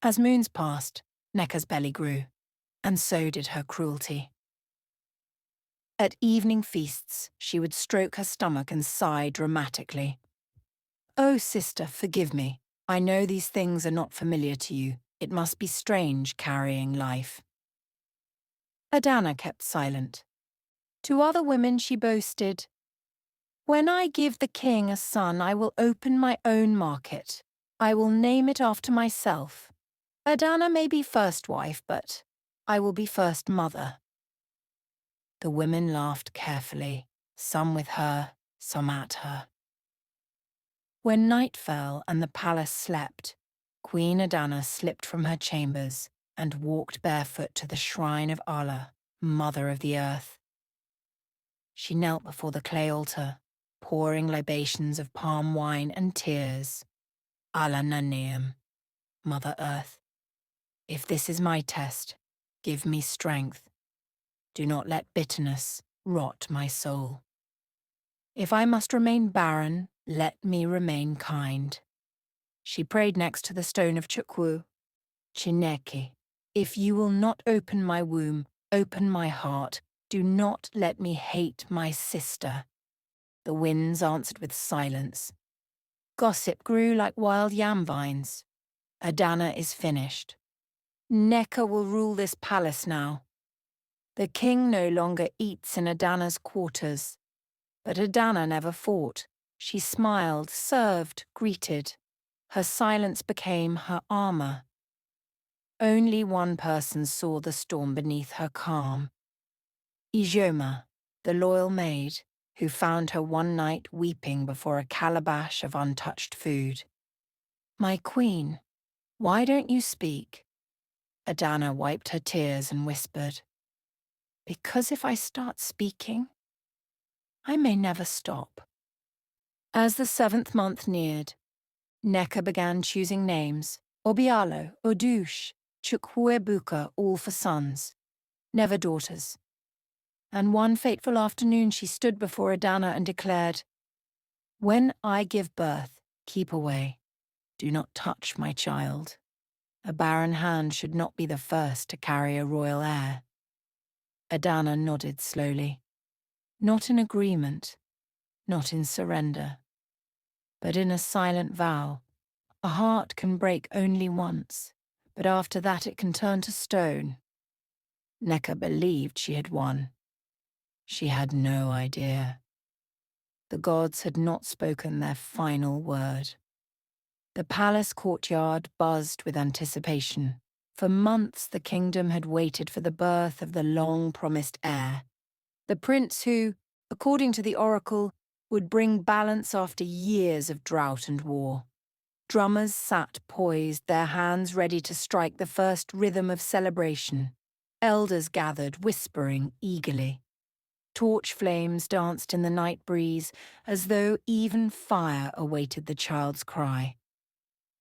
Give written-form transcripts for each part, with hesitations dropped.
As moons passed, Nneka's belly grew, and so did her cruelty. At evening feasts, she would stroke her stomach and sigh dramatically. "Oh, sister, forgive me. I know these things are not familiar to you. It must be strange carrying life." Adanna kept silent. To other women she boasted, "When I give the king a son, I will open my own market. I will name it after myself. Adanna may be first wife, but I will be first mother." The women laughed carefully, some with her, some at her. When night fell and the palace slept, Queen Adanna slipped from her chambers and walked barefoot to the shrine of Allah, Mother of the Earth. She knelt before the clay altar, pouring libations of palm wine and tears. Allah Naneam, Mother Earth, if this is my test, give me strength. Do not let bitterness rot my soul. If I must remain barren, let me remain kind. She prayed next to the stone of Chukwu. Chineke, if you will not open my womb, open my heart. Do not let me hate my sister. The winds answered with silence. Gossip grew like wild yam vines. Adanna is finished. Nneka will rule this palace now. The king no longer eats in Adanna's quarters. But Adanna never fought. She smiled, served, greeted. Her silence became her armor. Only one person saw the storm beneath her calm. Ijoma, the loyal maid, who found her one night weeping before a calabash of untouched food. "My queen, why don't you speak?" Adanna wiped her tears and whispered, "Because if I start speaking, I may never stop." As the 7th month neared, Nneka began choosing names: Obialo, Odush, Chukwuebuka, all for sons, never daughters. And one fateful afternoon she stood before Adanna and declared, "When I give birth, keep away. Do not touch my child. A barren hand should not be the first to carry a royal heir." Adanna nodded slowly. Not in agreement, not in surrender, but in a silent vow. A heart can break only once, but after that it can turn to stone. Nneka believed she had won. She had no idea. The gods had not spoken their final word. The palace courtyard buzzed with anticipation. For months the kingdom had waited for the birth of the long-promised heir. The prince who, according to the oracle, would bring balance after years of drought and war. Drummers sat poised, their hands ready to strike the first rhythm of celebration. Elders gathered, whispering eagerly. Torch flames danced in the night breeze, as though even fire awaited the child's cry.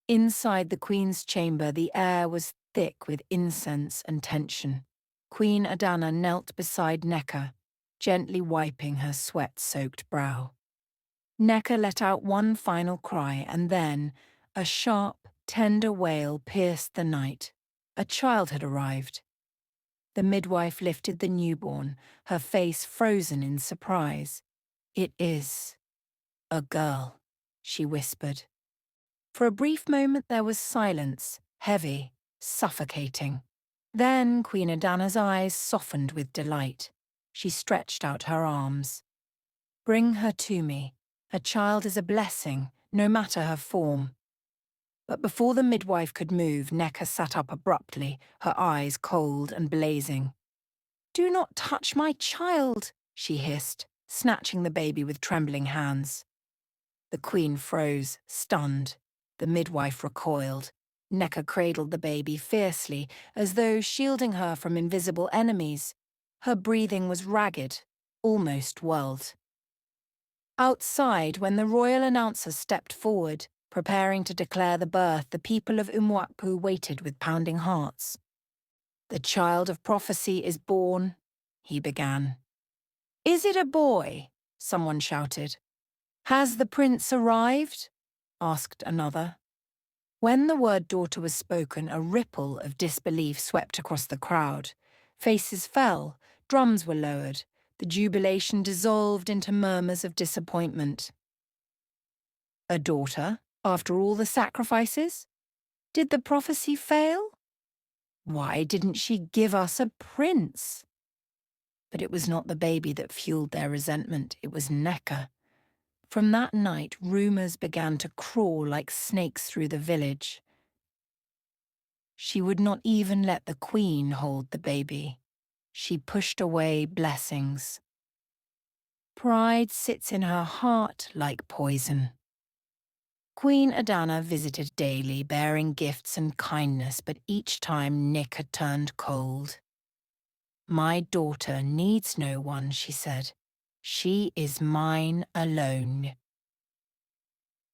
Inside the queen's chamber, the air was thick with incense and tension. Queen Adanna knelt beside Nneka, gently wiping her sweat-soaked brow. Nneka let out one final cry, and then a sharp, tender wail pierced the night. A child had arrived. The midwife lifted the newborn, her face frozen in surprise. "It is a girl," she whispered. For a brief moment there was silence, heavy, suffocating. Then Queen Adanna's eyes softened with delight. She stretched out her arms. "Bring her to me. A child is a blessing, no matter her form." But before the midwife could move, Nneka sat up abruptly, her eyes cold and blazing. "Do not touch my child," she hissed, snatching the baby with trembling hands. The queen froze, stunned. The midwife recoiled. Nneka cradled the baby fiercely, as though shielding her from invisible enemies. Her breathing was ragged, almost whirled. Outside, when the royal announcer stepped forward, preparing to declare the birth, the people of Umueze waited with pounding hearts. "The child of prophecy is born," he began. "Is it a boy?" someone shouted. "Has the prince arrived?" asked another. When the word daughter was spoken, a ripple of disbelief swept across the crowd. Faces fell, drums were lowered, the jubilation dissolved into murmurs of disappointment. A daughter, after all the sacrifices? Did the prophecy fail? Why didn't she give us a prince? But it was not the baby that fueled their resentment, it was Nneka. From that night, rumours began to crawl like snakes through the village. She would not even let the queen hold the baby. She pushed away blessings. Pride sits in her heart like poison. Queen Adanna visited daily, bearing gifts and kindness, but each time Nneka turned cold. "My daughter needs no one," she said. "She is mine alone."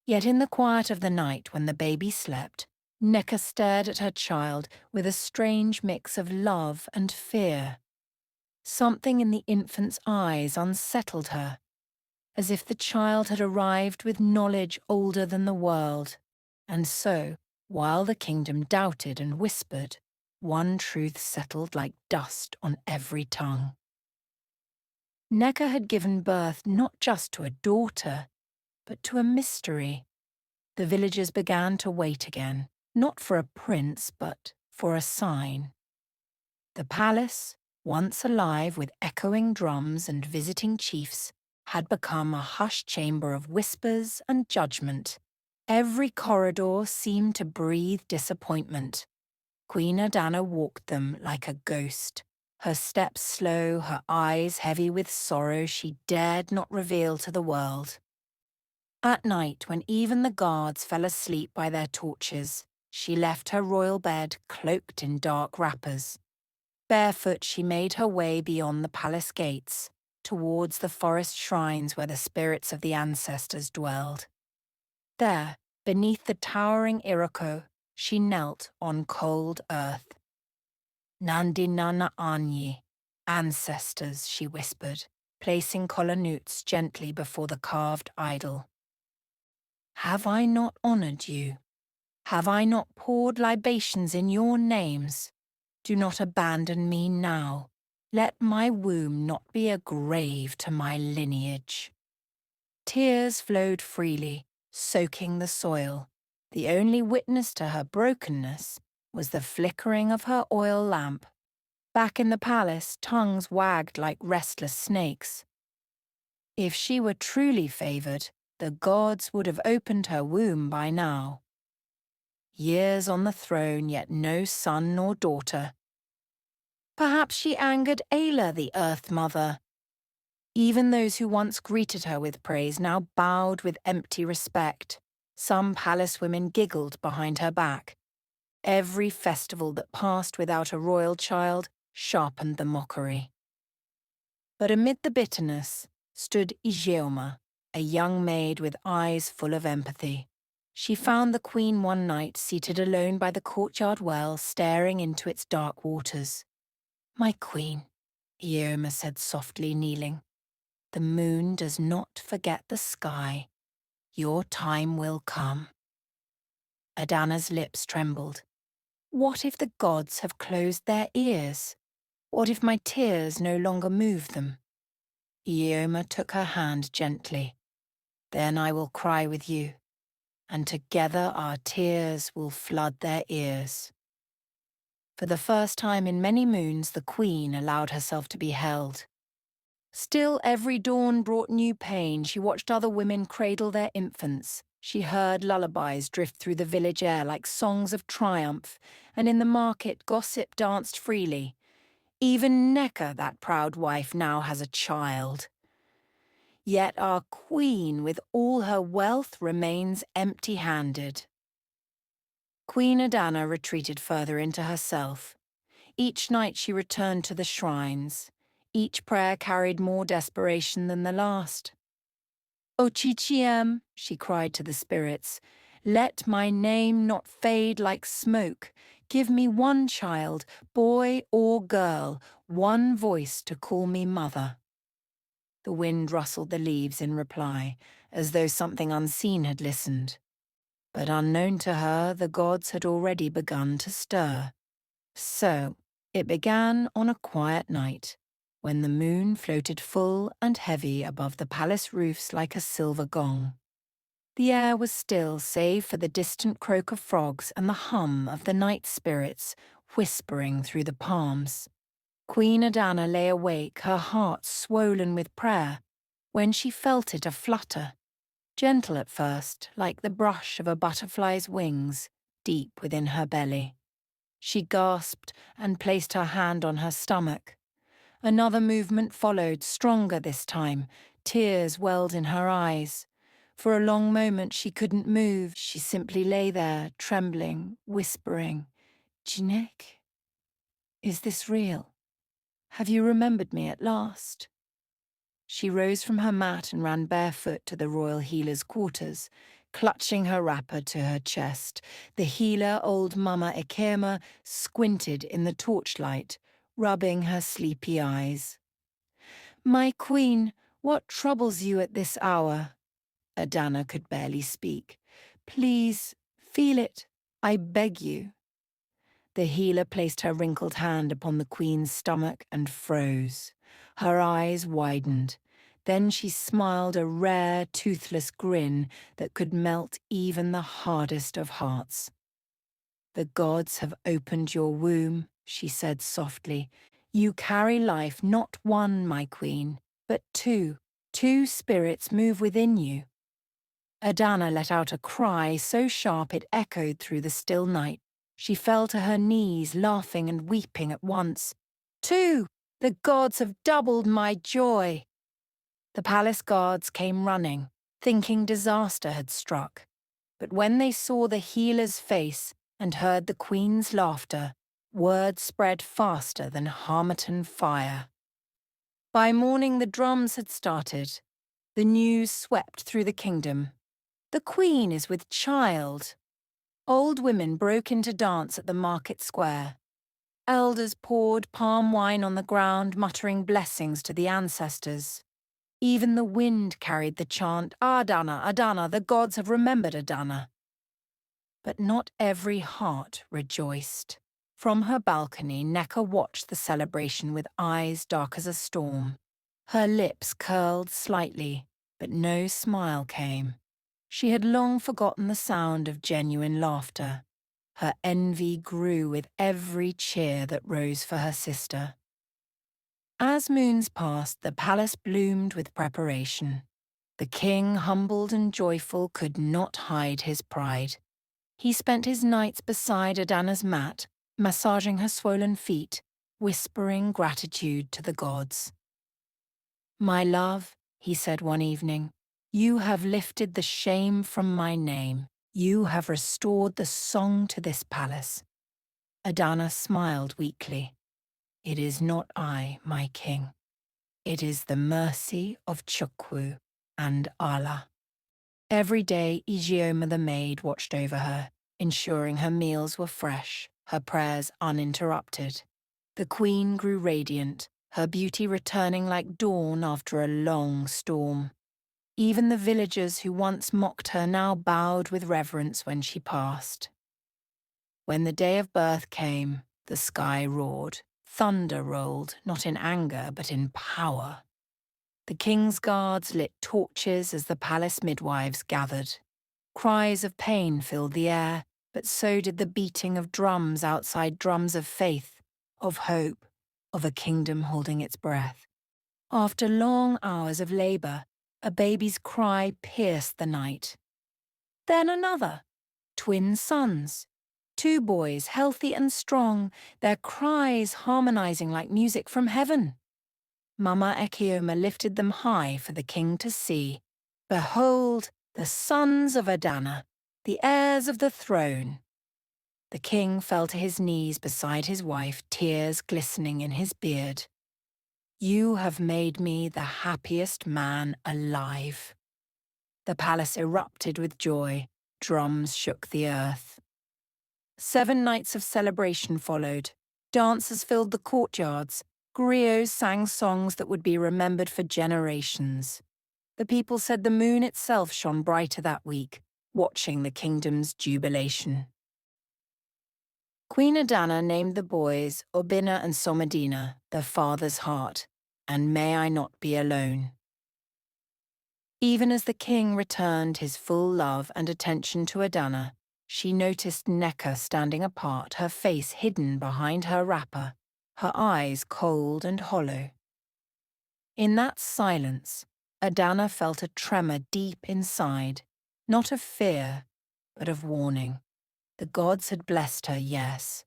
Yet in the quiet of the night, when the baby slept, Nneka stared at her child with a strange mix of love and fear. Something in the infant's eyes unsettled her, as if the child had arrived with knowledge older than the world. And so, while the kingdom doubted and whispered, one truth settled like dust on every tongue. Nneka had given birth not just to a daughter, but to a mystery. The villagers began to wait again, not for a prince, but for a sign. The palace, once alive with echoing drums and visiting chiefs, had become a hushed chamber of whispers and judgment. Every corridor seemed to breathe disappointment. Queen Adanna walked them like a ghost, her steps slow, her eyes heavy with sorrow she dared not reveal to the world. At night, when even the guards fell asleep by their torches, she left her royal bed cloaked in dark wrappers. Barefoot, she made her way beyond the palace gates, towards the forest shrines where the spirits of the ancestors dwelled. There, beneath the towering Iroko, she knelt on cold earth. "Nandi Nana Anyi, ancestors," she whispered, placing colonutes gently before the carved idol. "Have I not honoured you? Have I not poured libations in your names? Do not abandon me now. Let my womb not be a grave to my lineage." Tears flowed freely, soaking the soil. The only witness to her brokenness was the flickering of her oil lamp. Back in the palace, tongues wagged like restless snakes. If she were truly favoured, the gods would have opened her womb by now. Years on the throne, yet no son nor daughter. Perhaps she angered Ayla, the Earth Mother. Even those who once greeted her with praise now bowed with empty respect. Some palace women giggled behind her back. Every festival that passed without a royal child sharpened the mockery. But amid the bitterness stood Ijeoma, a young maid with eyes full of empathy. She found the queen one night seated alone by the courtyard well, staring into its dark waters. "My queen," Ijeoma said softly, kneeling, "the moon does not forget the sky. Your time will come." Adanna's lips trembled. What if the gods have closed their ears? What if my tears no longer move them? Ijeoma took her hand gently. "Then I will cry with you, and together our tears will flood their ears." For the first time in many moons, the queen allowed herself to be held. Still, every dawn brought new pain. She watched other women cradle their infants. She heard lullabies drift through the village air like songs of triumph, and in the market gossip danced freely. Even Nneka, that proud wife, now has a child. Yet our queen, with all her wealth, remains empty-handed. Queen Adanna retreated further into herself. Each night she returned to the shrines. Each prayer carried more desperation than the last. "O Chichiem," she cried to the spirits, "let my name not fade like smoke. Give me one child, boy or girl, one voice to call me mother." The wind rustled the leaves in reply, as though something unseen had listened. But unknown to her, the gods had already begun to stir. So, it began on a quiet night, when the moon floated full and heavy above the palace roofs like a silver gong. The air was still save for the distant croak of frogs and the hum of the night spirits whispering through the palms. Queen Adanna lay awake, her heart swollen with prayer, when she felt it aflutter, gentle at first, like the brush of a butterfly's wings, deep within her belly. She gasped and placed her hand on her stomach. Another movement followed, stronger this time. Tears welled in her eyes. For a long moment she couldn't move. She simply lay there, trembling, whispering, "Nneka, is this real? Have you remembered me at last?" She rose from her mat and ran barefoot to the royal healer's quarters, clutching her wrapper to her chest. The healer, old Mama Ekema, squinted in the torchlight, rubbing her sleepy eyes. "My queen, what troubles you at this hour?" Adanna could barely speak. "Please, feel it, I beg you." The healer placed her wrinkled hand upon the queen's stomach and froze. Her eyes widened. Then she smiled a rare, toothless grin that could melt even the hardest of hearts. "The gods have opened your womb," she said softly. "You carry life, not one, my queen, but two. Two spirits move within you." Adanna let out a cry so sharp it echoed through the still night. She fell to her knees, laughing and weeping at once. "Two! The gods have doubled my joy!" The palace guards came running, thinking disaster had struck. But when they saw the healer's face and heard the queen's laughter, word spread faster than Harmattan fire. By morning the drums had started. The news swept through the kingdom. "The queen is with child." Old women broke into dance at the market square. Elders poured palm wine on the ground, muttering blessings to the ancestors. Even the wind carried the chant, "Adanna, Adanna, the gods have remembered Adanna." But not every heart rejoiced. From her balcony, Nneka watched the celebration with eyes dark as a storm. Her lips curled slightly, but no smile came. She had long forgotten the sound of genuine laughter. Her envy grew with every cheer that rose for her sister. As moons passed, the palace bloomed with preparation. The king, humbled and joyful, could not hide his pride. He spent his nights beside Adanna's mat, massaging her swollen feet, whispering gratitude to the gods. "My love," he said one evening, "you have lifted the shame from my name. You have restored the song to this palace." Adanna smiled weakly. "It is not I, my king. It is the mercy of Chukwu and Allah." Every day, Ijeoma the maid watched over her, ensuring her meals were fresh, her prayers uninterrupted. The queen grew radiant, her beauty returning like dawn after a long storm. Even the villagers who once mocked her now bowed with reverence when she passed. When the day of birth came, the sky roared. Thunder rolled, not in anger, but in power. The king's guards lit torches as the palace midwives gathered. Cries of pain filled the air, but so did the beating of drums outside, drums of faith, of hope, of a kingdom holding its breath. After long hours of labor, a baby's cry pierced the night. Then another. Twin sons. Two boys, healthy and strong, their cries harmonizing like music from heaven. Mama Ekema lifted them high for the king to see. "Behold, the sons of Adanna, the heirs of the throne." The king fell to his knees beside his wife, tears glistening in his beard. "You have made me the happiest man alive." The palace erupted with joy. Drums shook the earth. 7 nights of celebration followed. Dancers filled the courtyards. Griots sang songs that would be remembered for generations. The people said the moon itself shone brighter that week, watching the kingdom's jubilation. Queen Adanna named the boys Obinna and Somedina, their father's heart, and may I not be alone. Even as the king returned his full love and attention to Adanna, she noticed Nneka standing apart, her face hidden behind her wrapper, her eyes cold and hollow. In that silence, Adanna felt a tremor deep inside, not of fear, but of warning. The gods had blessed her, yes.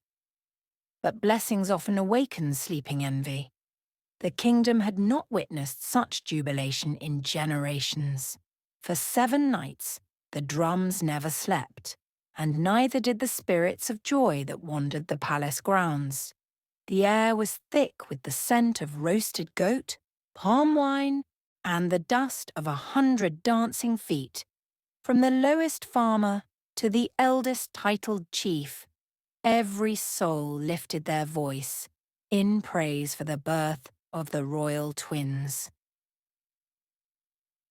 But blessings often awaken sleeping envy. The kingdom had not witnessed such jubilation in generations. For 7 nights, the drums never slept, and neither did the spirits of joy that wandered the palace grounds. The air was thick with the scent of roasted goat, palm wine, and the dust of 100 dancing feet. From the lowest farmer to the eldest titled chief, every soul lifted their voice in praise for the birth of the royal twins.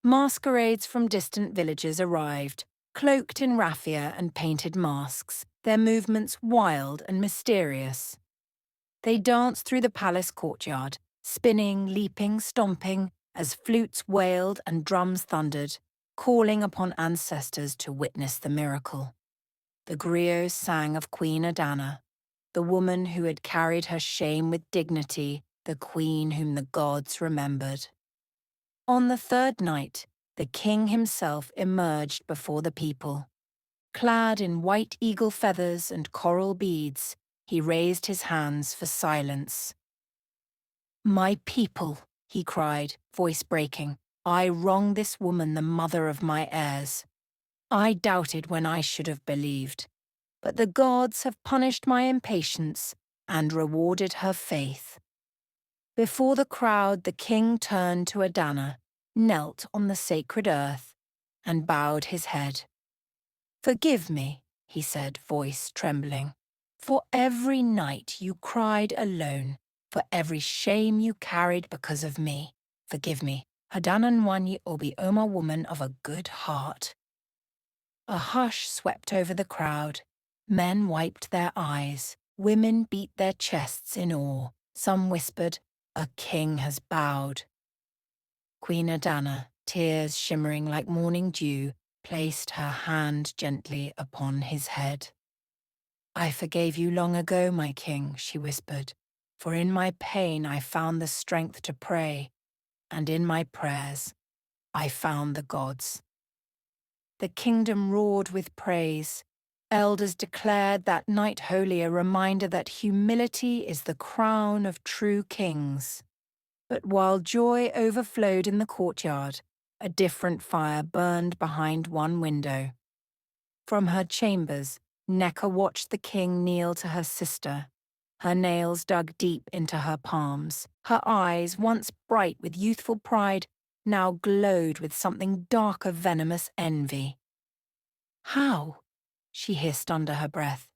Masquerades from distant villages arrived, cloaked in raffia and painted masks, their movements wild and mysterious. They danced through the palace courtyard, spinning, leaping, stomping, as flutes wailed and drums thundered, calling upon ancestors to witness the miracle. The griots sang of Queen Adanna, the woman who had carried her shame with dignity, the queen whom the gods remembered. On the 3rd night, the king himself emerged before the people. Clad in white eagle feathers and coral beads, he raised his hands for silence. "My people," he cried, voice breaking, "I wronged this woman, the mother of my heirs. I doubted when I should have believed, but the gods have punished my impatience and rewarded her faith." Before the crowd, the king turned to Adanna, knelt on the sacred earth, and bowed his head. "Forgive me," he said, voice trembling, "for every night you cried alone, for every shame you carried because of me. Forgive me, Adanna Nwanyi Obioma, woman of a good heart." A hush swept over the crowd. Men wiped their eyes. Women beat their chests in awe. Some whispered, "A king has bowed." Queen Adanna, tears shimmering like morning dew, placed her hand gently upon his head. "I forgave you long ago, my king," she whispered, "for in my pain I found the strength to pray, and in my prayers I found the gods." The kingdom roared with praise. Elders declared that night holy, a reminder that humility is the crown of true kings. But while joy overflowed in the courtyard, a different fire burned behind one window. From her chambers, Nneka watched the king kneel to her sister, her nails dug deep into her palms. Her eyes, once bright with youthful pride, now glowed with something darker, venomous envy. "How?" she hissed under her breath.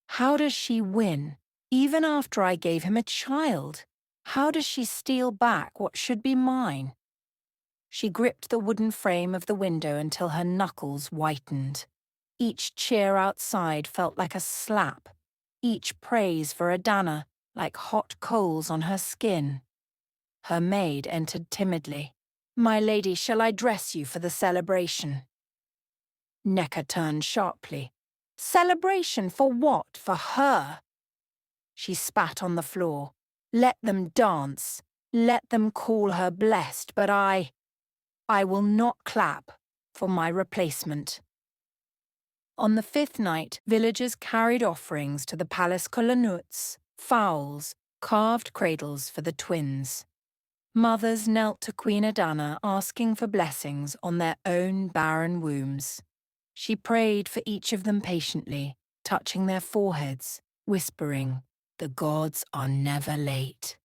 "How does she win, even after I gave him a child? How does she steal back what should be mine?" She gripped the wooden frame of the window until her knuckles whitened. Each cheer outside felt like a slap, each praise for Adanna like hot coals on her skin. Her maid entered timidly. "My lady, shall I dress you for the celebration?" Nneka turned sharply. "Celebration for what? For her?" She spat on the floor. "Let them dance. Let them call her blessed, but I will not clap for my replacement." On the 5th night, villagers carried offerings to the palace kolonuts, fowls, carved cradles for the twins. Mothers knelt to Queen Adanna asking for blessings on their own barren wombs. She prayed for each of them patiently, touching their foreheads, whispering, "The gods are never late."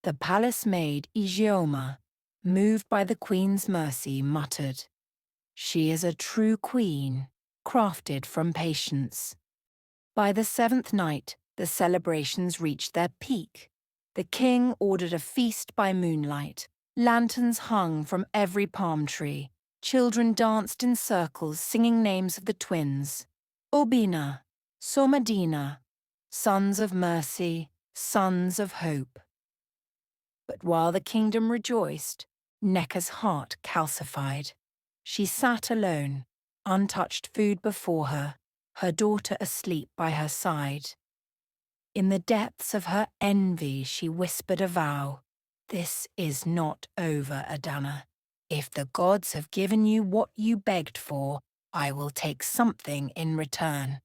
The palace maid Ijeoma, moved by the queen's mercy, muttered, "She is a true queen, crafted from patience." By the 7th night, the celebrations reached their peak. The king ordered a feast by moonlight. Lanterns hung from every palm tree. Children danced in circles singing names of the twins, Obina, Somadina, sons of mercy, sons of hope. But while the kingdom rejoiced, Nneka's heart calcified. She sat alone, untouched food before her, her daughter asleep by her side. In the depths of her envy she whispered a vow, "This is not over, Adanna. If the gods have given you what you begged for, I will take something in return."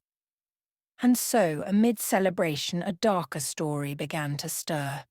And so, amid celebration, a darker story began to stir.